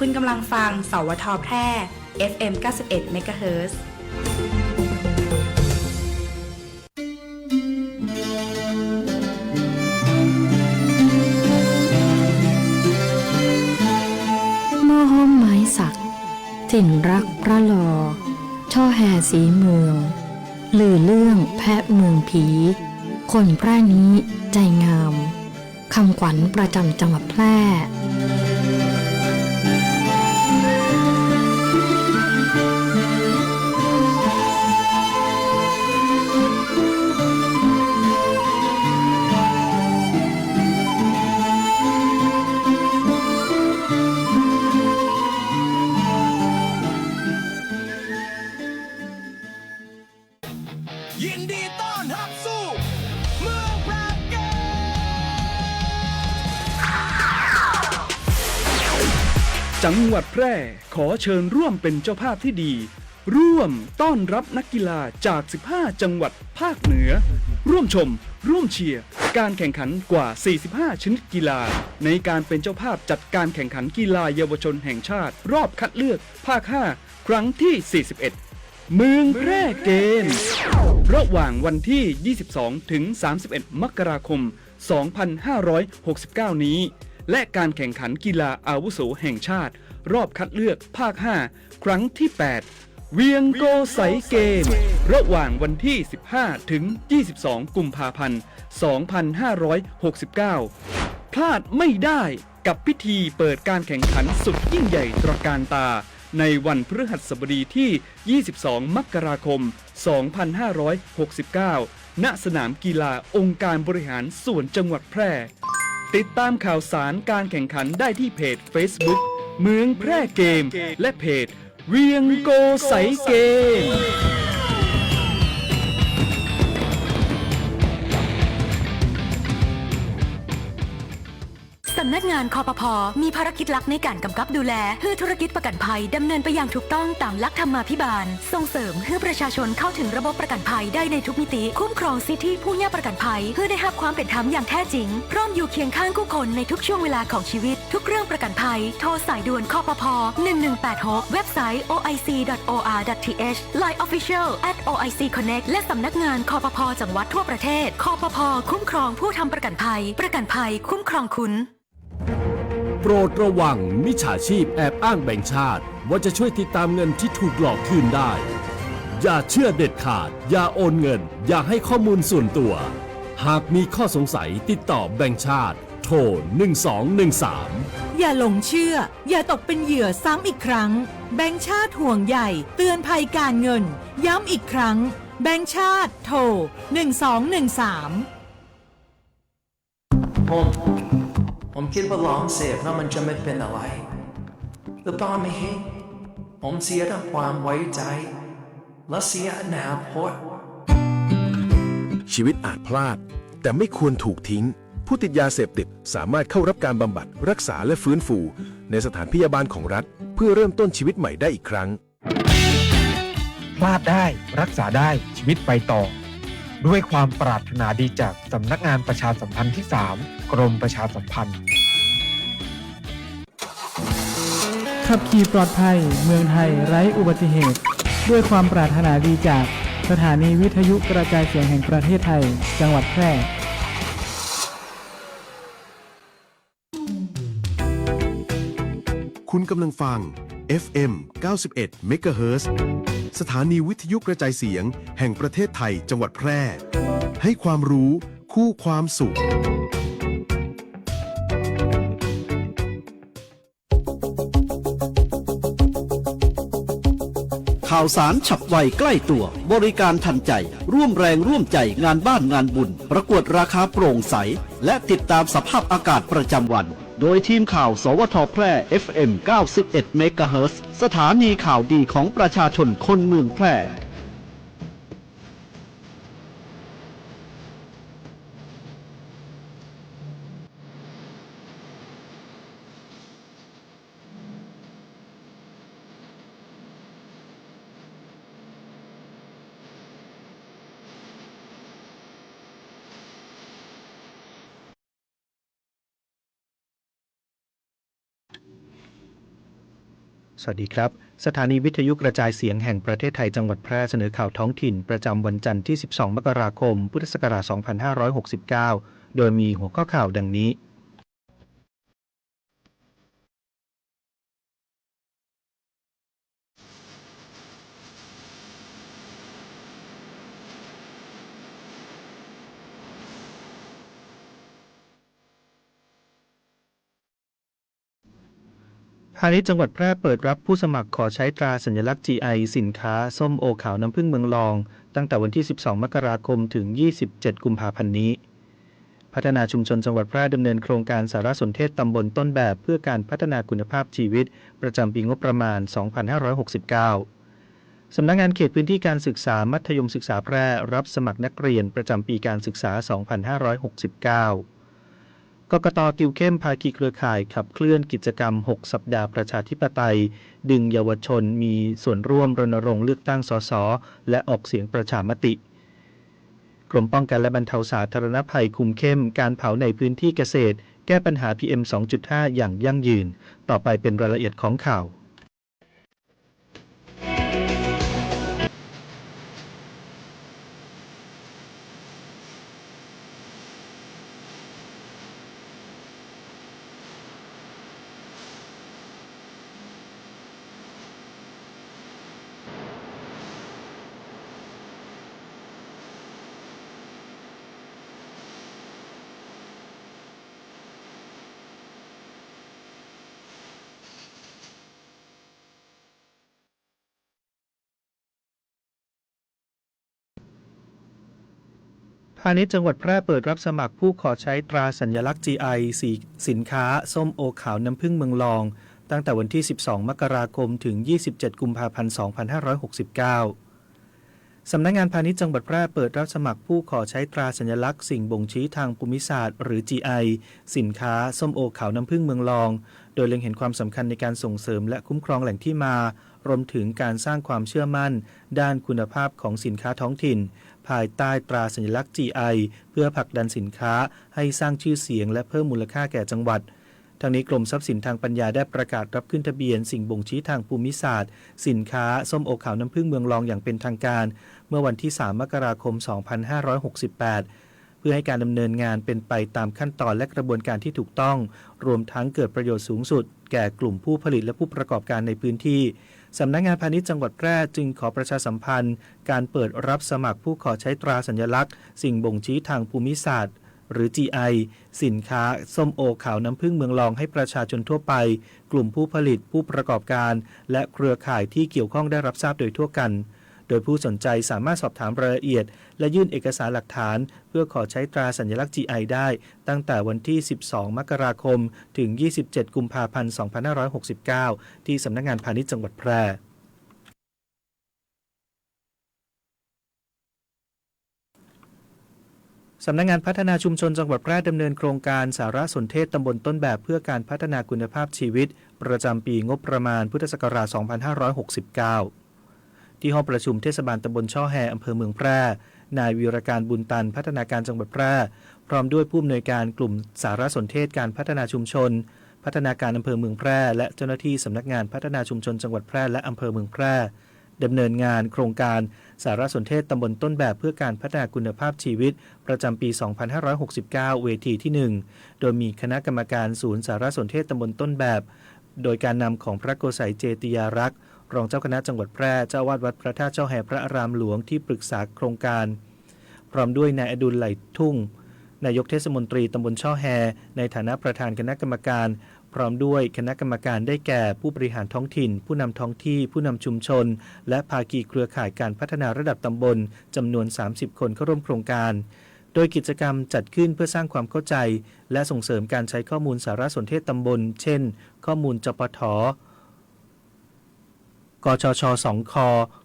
คุณกำลังฟังสวทแพร่ FM 91 เมกะเฮิรตซ์ หม้อห้อมไม้สักถิ่นรักพระลอช่อแห่สีเมืองลือเรื่องแพะเมืองผีคนแพร่นี้ใจงามคำขวัญประจำจังหวัดแพร่ยินดีต้อนรับสู่เมืองแพร่เกมจังหวัดแพร่ขอเชิญร่วมเป็นเจ้าภาพที่ดีร่วมต้อนรับนักกีฬาจาก 15 จังหวัดภาคเหนือร่วมชมร่วมเชียร์การแข่งขันกว่า 45 ชนิดกีฬาในการเป็นเจ้าภาพจัดการแข่งขันกีฬาเยาวชนแห่งชาติรอบคัดเลือกภาค 5 ครั้งที่ 41 เมืองแพร่เกมระหว่างวันที่ 22 ถึง 31 มกราคม 2569 นี้และการแข่งขันกีฬาอาวุโสแห่งชาติรอบคัดเลือกภาค 5 ครั้งที่ 8 เวียงโกไสเกมระหว่างวันที่ 15 ถึง 22 กุมภาพันธ์ 2569 พลาดไม่ได้กับพิธีเปิดการแข่งขันสุดยิ่งใหญ่ตระการตาในวันพฤหัสบดีที่ 22 มกราคม 2569 ณ สนามกีฬาองค์การบริหารส่วนจังหวัดแพร่ติดตามข่าวสารการแข่งขันได้ที่เพจ Facebook เมืองแพร่เกมและเพจเวียงโกไสเกมสำนักงานคปภ.มีภารกิจหลักในการกำกับดูแลเพื่อธุรกิจประกันภัยดำเนินไปอย่างถูกต้องตามหลักธรรมาภิบาลส่งเสริมให้ประชาชนเข้าถึงระบบประกันภัยได้ในทุกมิติคุ้มครองสิทธิผู้ย่าประกันภัยเพื่อได้รับความเป็นธรรมอย่างแท้จริงพร้อมอยู่เคียงข้างผู้คนในทุกช่วงเวลาของชีวิตทุกเรื่องประกันภัยโทรสายด่วนคปภ. 1186เว็บไซต์ oic.or.th Line Official @oicconnect และสำนักงานคปภ.จังหวัดทั่วประเทศคปภ.คุ้มครองผู้ทำประกันภัยคุ้มครองคุณโปรดระวังมิจฉาชีพแอบอ้างแบงก์ชาติว่าจะช่วยติดตามเงินที่ถูกหลอกคืนได้ อย่าเชื่อเด็ดขาดอย่าโอนเงินอย่าให้ข้อมูลส่วนตัวหากมีข้อสงสัยติดต่อแบงก์ชาติโทร 1213 อย่าหลงเชื่ออย่าตกเป็นเหยื่อซ้ำอีกครั้งแบงก์ชาติห่วงใหญ่เตือนภัยการเงินย้ำอีกครั้งแบงก์ชาติโทร 1213ผมคิดว่าลองเสพแล้วมันจะไม่เป็นอะไรหรือเปล่าไม่เห็นผมเสียทั้งความไว้ใจและเสียอนาคตชีวิตอาจพลาดแต่ไม่ควรถูกทิ้งผู้ติดยาเสพติดสามารถเข้ารับการบำบัดรักษาและฟื้นฟูในสถานพยาบาลของรัฐเพื่อเริ่มต้นชีวิตใหม่ได้อีกครั้งพลาดได้รักษาได้ชีวิตไปต่อด้วยความปรารถนาดีจากสำนักงานประชาสัมพันธ์ที่ 3 กรมประชาสัมพันธ์ขับขี่ปลอดภัยเมืองไทยไร้อุบัติเหตุด้วยความปรารถนาดีจากสถานีวิทยุกระจายเสียงแห่งประเทศไทยจังหวัดแพร่คุณกำลังฟัง FM 91 เมกะเฮิรตซ์สถานีวิทยุกระจายเสียงแห่งประเทศไทยจังหวัดแพร่ให้ความรู้คู่ความสุขข่าวสารฉับไวใกล้ตัวบริการทันใจร่วมแรงร่วมใจงานบ้านงานบุญประกวดราคาโปร่งใสและติดตามสภาพอากาศประจำวันโดยทีมข่าวสวทแพร่ FM 91 เมกะเฮิรตซ์สถานีข่าวดีของประชาชนคนเมืองแพร่ สวัสดีครับสถานีวิทยุกระจายเสียงแห่งประเทศไทยจังหวัดแพร่เสนอข่าวท้องถิ่นประจำวันจันทร์ที่ 12 มกราคม พุทธศักราช 2569 โดยมีหัวข้อข่าวดังนี้พาณิชย์จังหวัดแพร่เปิดรับผู้สมัครขอใช้ตราสัญลักษณ์ GI สินค้าส้มโอขาวน้ำผึ้งเมืองรองตั้งแต่วันที่ 12 มกราคม ถึง 27 กุมภาพันธ์นี้พัฒนาชุมชนจังหวัดแพร่ดำเนินโครงการสารสนเทศตำบลต้นแบบเพื่อการพัฒนาคุณภาพชีวิตประจำปีงบประมาณ 2569 สำนักงานเขตพื้นที่การศึกษามัธยมศึกษาแพร่รับสมัครนักเรียนประจำปีการศึกษา 2569กกต.ติวเข้มภาคีเครือข่ายขับเคลื่อนกิจกรรม 6 สัปดาห์ประชาธิปไตยดึงเยาวชนมีส่วนร่วมรณรงค์เลือกตั้งสสและออกเสียงประชามติกรมป้องกันและบรรเทาสาธารณภัยคุมเข้มการเผาในพื้นที่เกษตรแก้ปัญหา PM 2.5 อย่างยั่งยืนต่อไปเป็นรายละเอียดของข่าวพาณิชย์จังหวัดแพร่เปิดรับสมัครผู้ขอใช้ตราสัญลักษณ์ GI สินค้าส้มโอขาวน้ำผึ้งเมืองรองตั้งแต่วันที่ 12 มกราคม ถึง 27 กุมภาพันธ์ 2569 สำนักงานพาณิชย์จังหวัดแพร่เปิดรับสมัครผู้ขอใช้ตราสัญลักษณ์สิ่งบ่งชี้ทางภูมิศาสตร์หรือ GI สินค้าส้มโอขาวน้ำผึ้งเมืองรองโดยเล็งเห็นความสำคัญในการส่งเสริมและคุ้มครองแหล่งที่มารวมถึงการสร้างความเชื่อมั่นด้านคุณภาพของสินค้าท้องถิ่นภายใต้ตราสัญลักษณ์ GI เพื่อผลักดันสินค้าให้สร้างชื่อเสียงและเพิ่มมูลค่าแก่จังหวัดทางนี้กรมทรัพย์สินทางปัญญาได้ประกาศรับขึ้นทะเบียนสิ่งบ่งชี้ทางภูมิศาสตร์สินค้าส้มโอขาวน้ำผึ้งเมืองรองอย่างเป็นทางการเมื่อวันที่ 3 มกราคม 2568 เพื่อให้การดำเนินงานเป็นไปตามขั้นตอนและกระบวนการที่ถูกต้องรวมทั้งเกิดประโยชน์สูงสุดแก่กลุ่มผู้ผลิตและผู้ประกอบการในพื้นที่สำนักงานพาณิชย์จังหวัดแพร่จึงขอประชาสัมพันธ์การเปิดรับสมัครผู้ขอใช้ตราสัญลักษณ์สิ่งบ่งชี้ทางภูมิศาสตร์หรือ GI สินค้าส้มโอขาวน้ำผึ้งเมืองรองให้ประชาชนทั่วไปกลุ่มผู้ผลิตผู้ประกอบการและเครือข่ายที่เกี่ยวข้องได้รับทราบโดยทั่วกันโดยผู้สนใจสามารถสอบถามรายละเอียดและยื่นเอกสารหลักฐานเพื่อขอใช้ตราสัญลักษณ์ GI ได้ตั้งแต่วันที่ 12 มกราคม ถึง 27 กุมภาพันธ์ 2569 ที่สำนักงานพาณิชย์จังหวัดแพร่สำนักงานพัฒนาชุมชนจังหวัดแพร่ดำเนินโครงการสารสนเทศตำบลต้นแบบเพื่อการพัฒนาคุณภาพชีวิตประจำปีงบประมาณพุทธศักราช 2569 ที่ห้องประชุมเทศบาลตำบลช่อแฮอำเภอเมืองแพร่นายวีรการบุญตันพัฒนาการจังหวัดแพร่พร้อมด้วยผู้อำนวยการกลุ่มสารสนเทศการพัฒนาชุมชนพัฒนาการอำเภอเมืองแพร่และเจ้าหน้าที่สำนักงานพัฒนาชุมชนจังหวัดแพร่และอำเภอเมืองแพร่ดำเนินงานโครงการสารสนเทศตำบลต้นแบบเพื่อการพัฒนาคุณภาพชีวิตประจำปี 2569 เวทีที่ 1 โดยมีคณะกรรมการศูนย์สารสนเทศตำบลต้นแบบโดยการนำของพระโกษัยเจติยารักษ์รองเจ้าคณะจังหวัดแพร่เจ้าวาดวัดพระธาตุเจ้าแห่พระอารามหลวงที่ปรึกษาโครงการพร้อมด้วยนายอดุลไหลทุ่งนายกเทศมนตรีตำบลช่อแฮในฐานะประธานคณะกรรมการพร้อมด้วยคณะกรรมการได้แก่ผู้บริหารท้องถิ่นผู้นำท้องที่ผู้นำชุมชนและภาคีเครือข่ายการพัฒนาระดับตำบลจำนวน 30 คนเข้าร่วมโครงการโดยกิจกรรมจัดขึ้นเพื่อสร้างความเข้าใจและส่งเสริมการใช้ข้อมูลสารสนเทศตำบลเช่นข้อมูลจปท.กชช. 2 ค.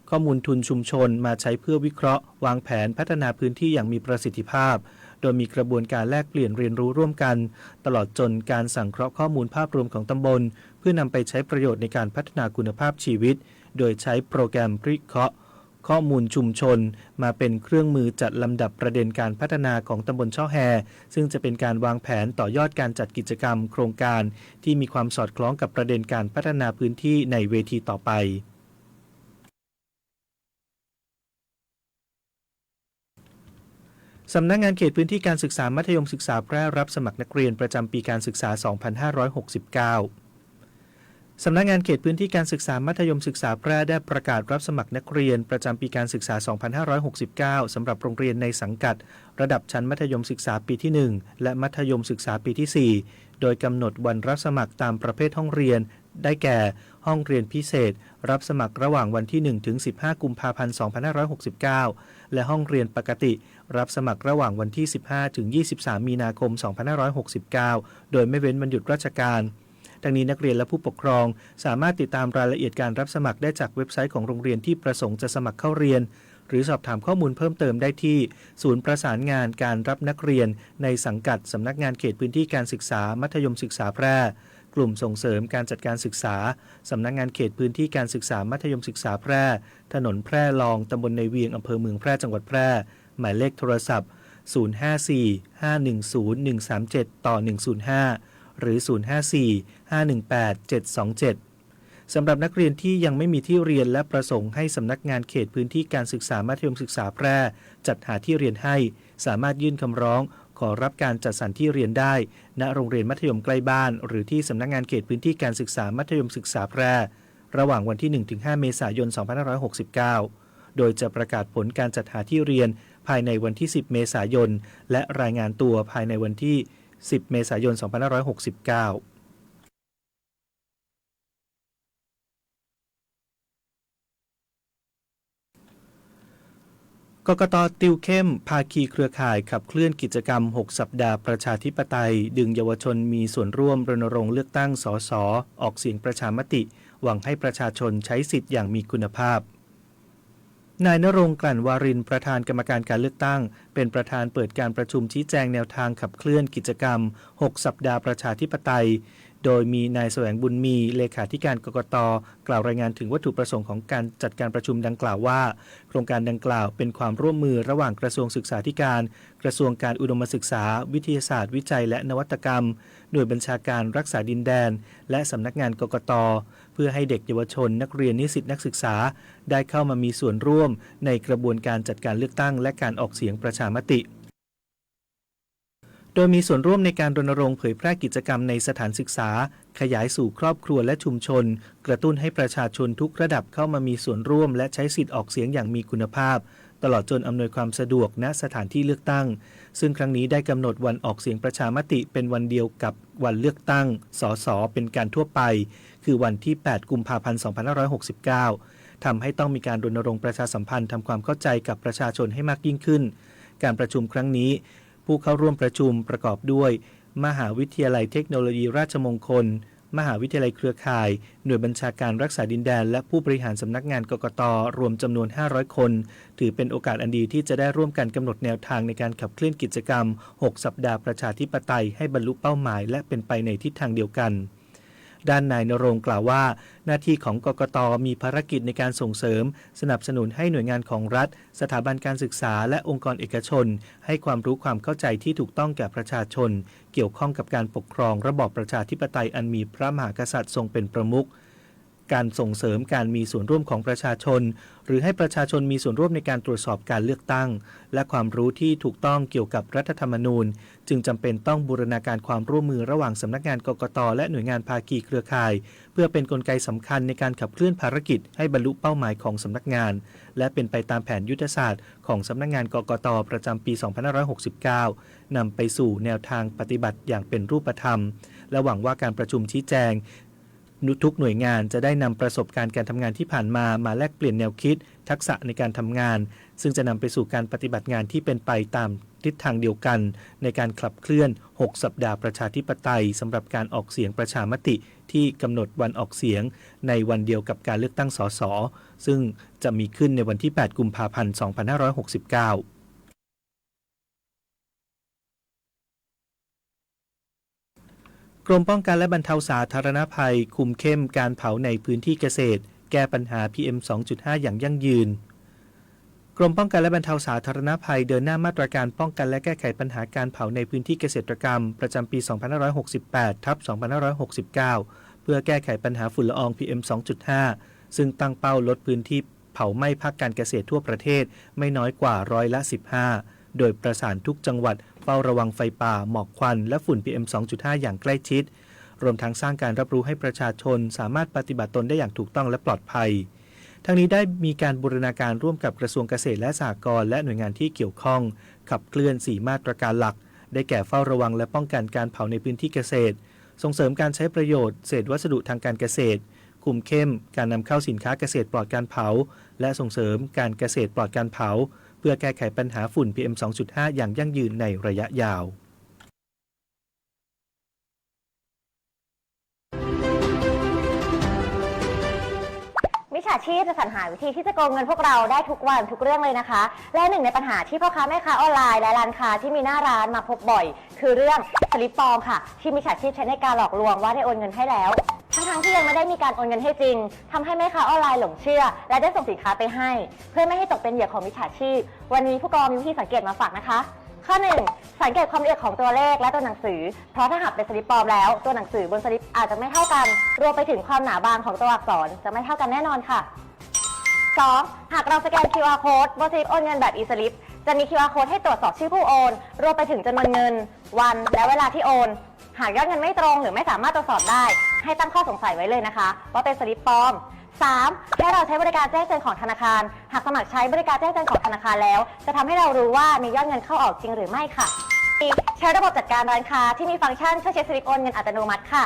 ข้อมูลทุนชุมชนมาใช้เพื่อวิเคราะห์วางแผนพัฒนาพื้นที่อย่างมีประสิทธิภาพโดยมีกระบวนการแลกเปลี่ยนเรียนรู้ร่วมกันตลอดจนการสังเคราะห์ข้อมูลภาพรวมของตำบลเพื่อนำไปใช้ประโยชน์ในการพัฒนาคุณภาพชีวิตโดยใช้โปรแกรมวิเคราะห์ ข้อมูลชุมชนมาเป็นเครื่องมือจัดลำดับประเด็นการพัฒนาของตำบลช่อแฮซึ่งจะเป็นการวางแผนต่อยอดการจัดกิจกรรมโครงการที่มีความสอดคล้องกับประเด็นการพัฒนาพื้นที่ในเวทีต่อไปสำนักงานเขตพื้นที่การศึกษามัธยมศึกษาแพร่รับสมัครนักเรียนประจำปีการศึกษา 2569 สำนักงานเขตพื้นที่การศึกษามัธยมศึกษาแพร่ได้ประกาศรับสมัครนักเรียนประจำปีการศึกษา 2569 สำหรับโรงเรียนในสังกัดระดับชั้นมัธยมศึกษาปีที่ 1 และมัธยมศึกษาปีที่ 4 โดยกำหนดวันรับสมัครตามประเภทห้องเรียนได้แก่ห้องเรียนพิเศษรับสมัครระหว่างวันที่ 1 ถึง 15 กุมภาพันธ์ 2569 และห้องเรียนปกติรับสมัครระหว่างวันที่ 15 ถึง 23 มีนาคม 2569 โดยไม่เว้นวันหยุดราชการดังนี้นักเรียนและผู้ปกครองสามารถติดตามรายละเอียดการรับสมัครได้จากเว็บไซต์ของโรงเรียนที่ประสงค์จะสมัครเข้าเรียนหรือสอบถามข้อมูลเพิ่มเติมได้ที่ศูนย์ประสานงานการรับนักเรียนในสังกัดสำนักงานเขตพื้นที่การศึกษามัธยมศึกษาแพร่กลุ่มส่งเสริมการจัดการศึกษาสำนักงานเขตพื้นที่การศึกษามัธยมศึกษาแพร่ถนนแพร่ลองตำบลในเวียงอำเภอเมืองแพร่จังหวัดแพร่หมายเลขโทรศัพท์ 054-510-137-105 หรือ 054-518-727 สำหรับนักเรียนที่ยังไม่มีที่เรียนและประสงค์ให้สำนักงานเขตพื้นที่การศึกษามัธยมศึกษาแพร่จัดหาที่เรียนให้สามารถยื่นคำร้องขอรับการจัดสรรที่เรียนได้ณโรงเรียนมัธยมใกล้บ้านหรือที่สำนักงานเขตพื้นที่การศึกษามัธยมศึกษาแพร่ระหว่างวันที่ 1-5 เมษายน 2569 โดยจะประกาศผลการจัดหาที่เรียนภายในวันที่ 10 เมษายนและรายงานตัวภายในวันที่ 10 เมษายน 2569กกต.ติวเข้มภาคีเครือข่ายขับเคลื่อนกิจกรรม 6 สัปดาห์ประชาธิปไตยดึงเยาวชนมีส่วนร่วมรณรงค์เลือกตั้งสส.ออกเสียงประชามติหวังให้ประชาชนใช้สิทธิ์อย่างมีคุณภาพนายณรงค์ กลั่นวารินประธานกรรมการการเลือกตั้งเป็นประธานเปิดการประชุมชี้แจงแนวทางขับเคลื่อนกิจกรรม 6 สัปดาห์ประชาธิปไตยโดยมีนายแสวงบุญมีเลขาธิการกกต.กล่าวรายงานถึงวัตถุประสงค์ของการจัดการประชุมดังกล่าวว่าโครงการดังกล่าวเป็นความร่วมมือระหว่างกระทรวงศึกษาธิการกระทรวงการอุดมศึกษาวิทยาศาสตร์วิจัยและนวัตกรรมหน่วยบัญชาการรักษาดินแดนและสำนักงานกกต.เพื่อให้เด็กเยาวชนนักเรียนนิสิตนักศึกษาได้เข้ามามีส่วนร่วมในกระบวนการจัดการเลือกตั้งและการออกเสียงประชามติโดยมีส่วนร่วมในการรณรงค์เผยแพร่กิจกรรมในสถานศึกษาขยายสู่ครอบครัวและชุมชนกระตุ้นให้ประชาชนทุกระดับเข้ามามีส่วนร่วมและใช้สิทธิ์ออกเสียงอย่างมีคุณภาพตลอดจนอำนวยความสะดวกณสถานที่เลือกตั้งซึ่งครั้งนี้ได้กำหนดวันออกเสียงประชามติเป็นวันเดียวกับวันเลือกตั้งสส.เป็นการทั่วไปคือวันที่ 8 กุมภาพันธ์ 2569 ทำให้ต้องมีการรณรงค์ประชาสัมพันธ์ทำความเข้าใจกับประชาชนให้มากยิ่งขึ้นการประชุมครั้งนี้ผู้เข้าร่วมประชุมประกอบด้วยมหาวิทยาลัยเทคโนโลยีราชมงคลมหาวิทยาลัยเครือข่ายหน่วยบัญชาการรักษาดินแดนและผู้บริหารสำนักงานกกต.รวมจำนวน500คนถือเป็นโอกาสอันดีที่จะได้ร่วมกันกำหนดแนวทางในการขับเคลื่อนกิจกรรม 6 สัปดาห์ประชาธิปไตยให้บรรลุเป้าหมายและเป็นไปในทิศทางเดียวกันด้านนายณรงค์กล่าวว่าหน้าที่ของกกต.มีภารกิจในการส่งเสริมสนับสนุนให้หน่วยงานของรัฐสถาบันการศึกษาและองค์กรเอกชนให้ความรู้ความเข้าใจที่ถูกต้องแก่ประชาชนเกี่ยวข้องกับการปกครองระบอบประชาธิปไตยอันมีพระมหากษัตริย์ทรงเป็นประมุขการส่งเสริมการมีส่วนร่วมของประชาชนหรือให้ประชาชนมีส่วนร่วมในการตรวจสอบการเลือกตั้งและความรู้ที่ถูกต้องเกี่ยวกับรัฐธรรมนูญจึงจำเป็นต้องบูรณาการความร่วมมือระหว่างสำนักงานกกต.และหน่วยงานภาคีเครือข่ายเพื่อเป็นกลไกสำคัญในการขับเคลื่อนภารกิจให้บรรลุเป้าหมายของสำนักงานและเป็นไปตามแผนยุทธศาสตร์ของสำนักงานกกต.ประจำปี 2569 นำไปสู่แนวทางปฏิบัติอย่างเป็นรูปธรรมและหวังว่าการประชุมชี้แจงทุกหน่วยงานจะได้นำประสบการณ์การทำงานที่ผ่านมาแลกเปลี่ยนแนวคิดทักษะในการทำงานซึ่งจะนำไปสู่การปฏิบัติงานที่เป็นไปตามทิศทางเดียวกันในการขับเคลื่อน 6 สัปดาห์ประชาธิปไตยสำหรับการออกเสียงประชามติที่กำหนดวันออกเสียงในวันเดียวกับการเลือกตั้งสส.ซึ่งจะมีขึ้นในวันที่ 8 กุมภาพันธ์ 2569กรมป้องกันและบรรเทาสาธารณภัยคุมเข้มการเผาในพื้นที่เกษตรแก้ปัญหา PM 2.5 อย่างยั่งยืน กรมป้องกันและบรรเทาสาธารณภัยเดินหน้ามาตรการป้องกันและแก้ไขปัญหาการเผาในพื้นที่เกษตรกรรมประจำปี 2568/2569 เพื่อแก้ไขปัญหาฝุ่นละออง PM 2.5 ซึ่งตั้งเป้าลดพื้นที่เผาไหม้ภาคการเกษตรทั่วประเทศไม่น้อยกว่า15%โดยประสานทุกจังหวัดเฝ้าระวังไฟป่าหมอกควันและฝุ่น PM 2.5 อย่างใกล้ชิดรวมทั้งสร้างการรับรู้ให้ประชาชนสามารถปฏิบัติตนได้อย่างถูกต้องและปลอดภัยทั้งนี้ได้มีการบูรณาการร่วมกับกระทรวงเกษตรและสหกรณ์และหน่วยงานที่เกี่ยวข้องขับเคลื่อน4มาตรการหลักได้แก่เฝ้าระวังและป้องกันการเผาในพื้นที่เกษตรส่งเสริมการใช้ประโยชน์เศษวัสดุทางการเกษตรคุมเข้มการนำเข้าสินค้าเกษตรปลอดการเผาและส่งเสริมการเกษตรปลอดการเผาเพื่อแก้ไขปัญหาฝุ่น PM 2.5 อย่างยั่งยืนในระยะยาวมิจฉาชีพจะสรรหาวิธีที่จะโกงเงินพวกเราได้ทุกวันทุกเรื่องเลยนะคะและหนึ่งในปัญหาที่พ่อค้าแม่ค้าออนไลน์และร้านค้าที่มีหน้าร้านมาพบบ่อยคือเรื่องสลิปปลอมค่ะที่มิจฉาชีพใช้ในการหลอกลวงว่าได้โอนเงินให้แล้วทั้งที่ยังไม่ได้มีการโอนเงินให้จริงทำให้แม่ค้าออนไลน์หลงเชื่อและได้ส่งสินค้าไปให้เพื่อไม่ให้ตกเป็นเหยื่อของมิจฉาชีพวันนี้ผู้กองมีวิธีสังเกตมาฝากนะคะข้อ 1. สังเกตความละเอียดของตัวเลขและตัวหนังสือเพราะถ้าหากเป็นสลิปปลอมแล้วตัวหนังสือบนสลิปอาจจะไม่เท่ากันรวมไปถึงความหนาบางของตัวอักษรจะไม่เท่ากันแน่นอนค่ะ 2. หากเราสแกน QR Code บนสลิปโอนเงินแบบ e-slip จะมี QR Code ให้ตรวจสอบชื่อผู้โอนรวมไปถึงจำนวนเงินวันและเวลาที่โอนหากยอดเงินไม่ตรงหรือไม่สามารถตรวจสอบได้ให้ตั้งข้อสงสัยไว้เลยนะคะว่าเป็นสลิปปลอม 3. ให้เราใช้บริการแจ้งเตือนของธนาคารหากสมัครใช้บริการแจ้งเตือนของธนาคารแล้วจะทำให้เรารู้ว่ามียอดเงินเข้าออกจริงหรือไม่ค่ะ 4. ใช้ระบบจัดการร้านค้าที่มีฟังก์ชันช่วยเช็คสลิปโอนเงินอัตโนมัติค่ะ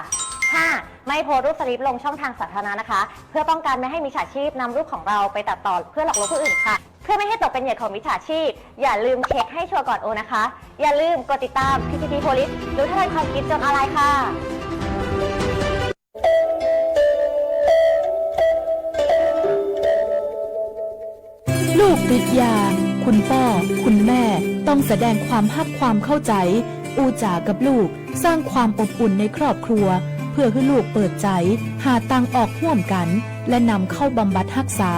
5. ไม่โพสต์รูปสลิปลงช่องทางสาธารณะนะคะเพื่อป้องกันไม่ให้มิจฉาชีพนำรูปของเราไปตัดต่อเพื่อหลอกลวงผู้อื่นค่ะเพื่อไม่ให้ตกเป็นเหยื่อของมิจฉาชีพอย่าลืมเช็คให้ชัวร์ก่อนโอนนะคะอย่าลืมกดติดตาม PTT Police รู้ทันความคิดจนอะไรค่ะลูกติดยาคุณพ่อคุณแม่ต้องแสดงความฮักความเข้าใจอูจากับลูกสร้างความอบอุ่นในครอบครัวเพื่อให้ลูกเปิดใจหาตังออกร่วมกันและนำเข้าบำบัดรักษา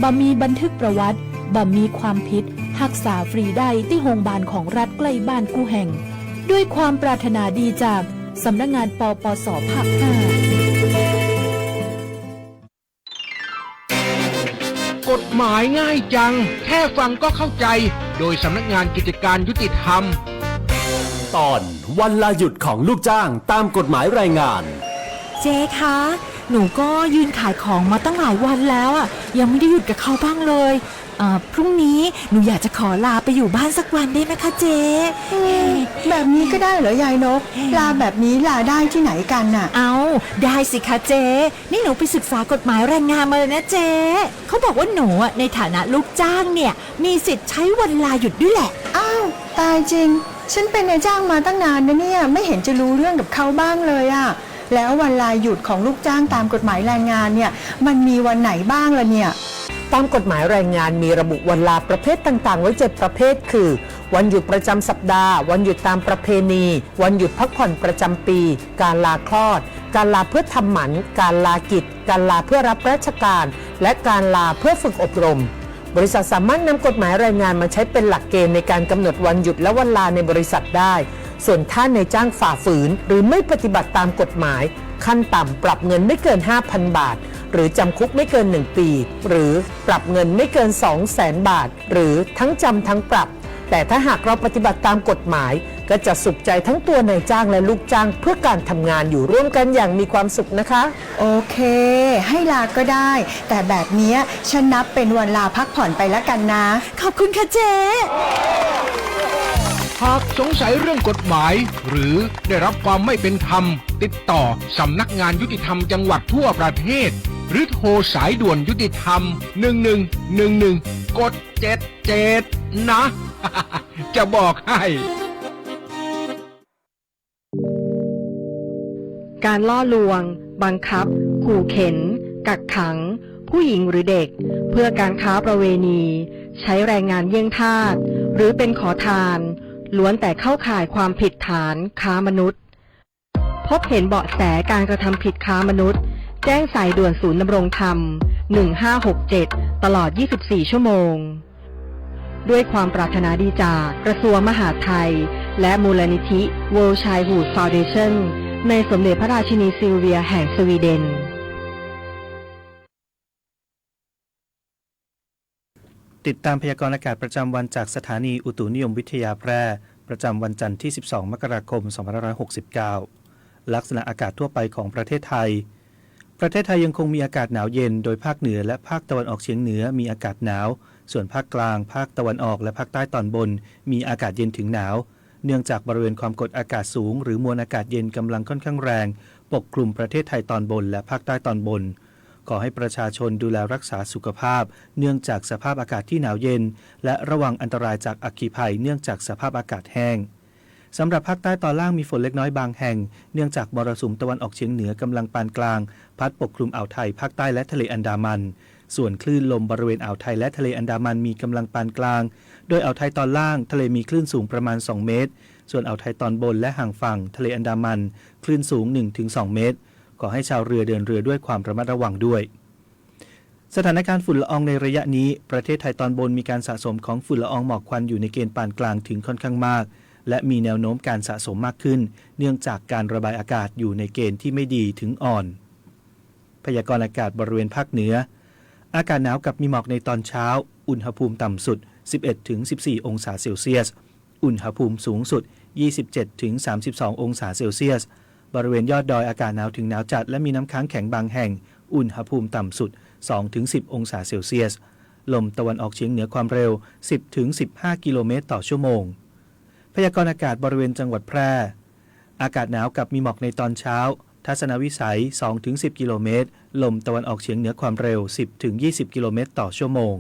บ่มีบันทึกประวัติบ่มีความผิดรักษาฟรีได้ที่โรงพยาบาลของรัฐใกล้บ้านกู้แห่งด้วยความปรารถนาดีจากสำนักงานปปส.ภาค 5กฎหมายง่ายจังแค่ฟังก็เข้าใจโดยสำนักงานกิจการยุติธรรมตอนวันลาหยุดของลูกจ้างตามกฎหมายแรงงานเจ๊คะหนูก็ยืนขายของมาตั้งหลายวันแล้วอ่ะยังไม่ได้หยุดกับเขาบ้างเลยพรุ่งนี้หนูอยากจะขอลาไปอยู่บ้านสักวันได้ไหมคะเจ๊แบบนี้ก็ได้เหรอยายนกลาแบบนี้ลาได้ที่ไหนกันน่ะเอาได้สิคะเจ๊นี่หนูไปศึกษากฎหมายแรงงานมาเลยนะเจ๊เขาบอกว่าหนูในฐานะลูกจ้างเนี่ยมีสิทธิ์ใช้วันลาหยุดด้วยแหละอ้าวตายจริงฉันเป็นนายจ้างมาตั้งนานนะเนี่ยไม่เห็นจะรู้เรื่องกับเขาบ้างเลยอะแล้ววันลาหยุดของลูกจ้างตามกฎหมายแรงงานเนี่ยมันมีวันไหนบ้างล่ะเนี่ยตามกฎหมายแรงงานมีระบุวันลาประเภทต่างๆไว้7ประเภทคือวันหยุดประจำสัปดาห์วันหยุดตามประเพณีวันหยุดพักผ่อนประจำปีการลาคลอดการลาเพื่อทำหมันการลากิจการลาเพื่อรับราชการและการลาเพื่อฝึกอบรมบริษัทสามารถนำกฎหมายแรงงานมาใช้เป็นหลักเกณฑ์ในการกำหนดวันหยุดและวันลาในบริษัทได้ส่วนถ้านายจ้างฝ่าฝืนหรือไม่ปฏิบัติตามกฎหมายขั้นต่ำปรับเงินไม่เกิน 5,000 บาทหรือจำคุกไม่เกิน1ปีหรือปรับเงินไม่เกิน 200,000 บาทหรือทั้งจำทั้งปรับแต่ถ้าหากเราปฏิบัติตามกฎหมายก็จะสุขใจทั้งตัวนายจ้างและลูกจ้างเพื่อการทำงานอยู่ร่วมกันอย่างมีความสุขนะคะโอเคให้ลาก็ได้แต่แบบนี้ฉันนับเป็นวันลาพักผ่อนไปแล้วกันนะขอบคุณค่ะเจ๊หากสงสัยเรื่องกฎหมายหรือได้รับความไม่เป็นธรรมติดต่อสำนักงานยุติธรรมจังหวัดทั่วประเทศหรือโทรสายด่วนยุติธรรม1111กด77นะ จะบอกให้ การล่อลวงบังคับขู่เข็นกักขังผู้หญิงหรือเด็กเพื่อการค้าประเวณีใช้แรงงานเยี่ยงทาสหรือเป็นขอทานล้วนแต่เข้าข่ายความผิดฐานค้ามนุษย์พบเห็นเบาะแสการกระทำผิดค้ามนุษย์แจ้งสายด่วนศูนย์ดำรงธรรม1567ตลอด24ชั่วโมง ด้วยความปรารถนาดีจากกระทรวงมหาดไทยและมูลนิธิ World Childhood Foundation ในสมเด็จพระราชินีซิลเวียแห่งสวีเดนติดตามพยากรณ์อากาศประจำวันจากสถานีอุตุนิยมวิทยาแพร่ประจำวันจันทร์ที่ 12 มกราคม 2569 ลักษณะอากาศทั่วไปของประเทศไทยยังคงมีอากาศหนาวเย็นโดยภาคเหนือและภาคตะวันออกเฉียงเหนือมีอากาศหนาวส่วนภาคกลางภาคตะวันออกและภาคใต้ตอนบนมีอากาศเย็นถึงหนาวเนื่องจากบริเวณความกดอากาศสูงหรือมวลอากาศเย็นกำลังค่อนข้างแรงปกคลุมประเทศไทยตอนบนและภาคใต้ตอนบนขอให้ประชาชนดูแลรักษาสุขภาพเนื่องจากสภาพอากาศที่หนาวเย็นและระวังอันตรายจากอัคคีภัยเนื่องจากสภาพอากาศแห้งสำหรับภาคใต้ตอนล่างมีฝนเล็กน้อยบางแห่งเนื่องจากมรสุมตะวันออกเฉียงเหนือกำลังปานกลางพัดปกคลุมอ่าวไทยภาคใต้และทะเลอันดามันส่วนคลื่นลมบริเวณอ่าวไทยและทะเลอันดามันมีกำลังปานกลางโดยอ่าวไทยตอนล่างทะเลมีคลื่นสูงประมาณ2เมตรส่วนอ่าวไทยตอนบนและห่างฝั่งทะเลอันดามันคลื่นสูง 1-2 เมตรขอให้ชาวเรือเดินเรือด้วยความระมัดระวังด้วยสถานการณ์ฝุ่นละอองในระยะนี้ประเทศไทยตอนบนมีการสะสมของฝุ่นละอองหมอกควันอยู่ในเกณฑ์ปานกลางถึงค่อนข้างมากและมีแนวโน้มการสะสมมากขึ้นเนื่องจากการระบายอากาศอยู่ในเกณฑ์ที่ไม่ดีถึงอ่อนพยากรณ์อากาศบริเวณภาคเหนืออากาศหนาวกับมีหมอกในตอนเช้าอุณหภูมิต่ำสุด 11-14 องศาเซลเซียสอุณหภูมิสูงสุด 27-32 องศาเซลเซียสบริเวณยอดดอยอากาศหนาวถึงหนาวจัดและมีน้ำค้างแข็งบางแห่งอุณหภูมิต่ำสุด 2-10 องศาเซลเซียสลมตะวันออกเฉียงเหนือความเร็ว 10-15 กิโลเมตรต่อชั่วโมงพยากรณ์อากาศบริเวณจังหวัดแพร่อากาศหนาวกับมีหมอกในตอนเช้าทัศนวิสัย 2-10 กิโลเมตรลมตะวันออกเฉียงเหนือความเร็ว 10-20 กิโลเมตรต่อชั่วโมง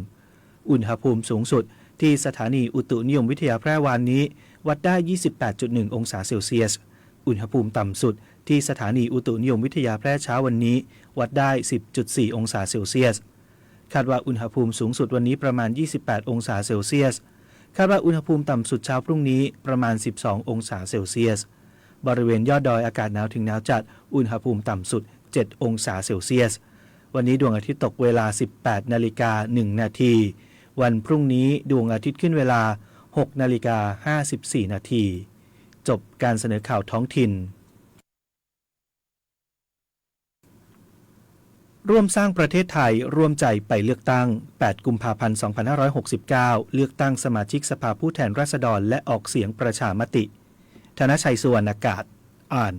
อุณหภูมิสูงสุดที่สถานีอุตุนิยมวิทยาแพร่วานนี้วัดได้ 28.1 องศาเซลเซียสอุณหภูมิต่ำสุดที่สถานีอุตุนิยมวิทยาแพร่เช้าวันนี้วัดได้ 10.4 องศาเซลเซียสคาดว่าอุณหภูมิสูงสุดวันนี้ประมาณ 28 องศาเซลเซียสคาดว่าอุณหภูมิต่ำสุดเช้าพรุ่งนี้ประมาณ 12 องศาเซลเซียสบริเวณยอดดอยอากาศหนาวถึงหนาวจัดอุณหภูมิต่ำสุด 7 องศาเซลเซียสวันนี้ดวงอาทิตย์ตกเวลา 18:01 นาทีวันพรุ่งนี้ดวงอาทิตย์ขึ้นเวลา 6:54 นาทีจบการเสนอข่าวท้องถิ่นร่วมสร้างประเทศไทยร่วมใจไปเลือกตั้ง8กุมภาพันธ์ 2569เลือกตั้งสมาชิกสภาผู้แทนราษฎรและออกเสียงประชามติธนชัย สุวรรณากาศอ่าน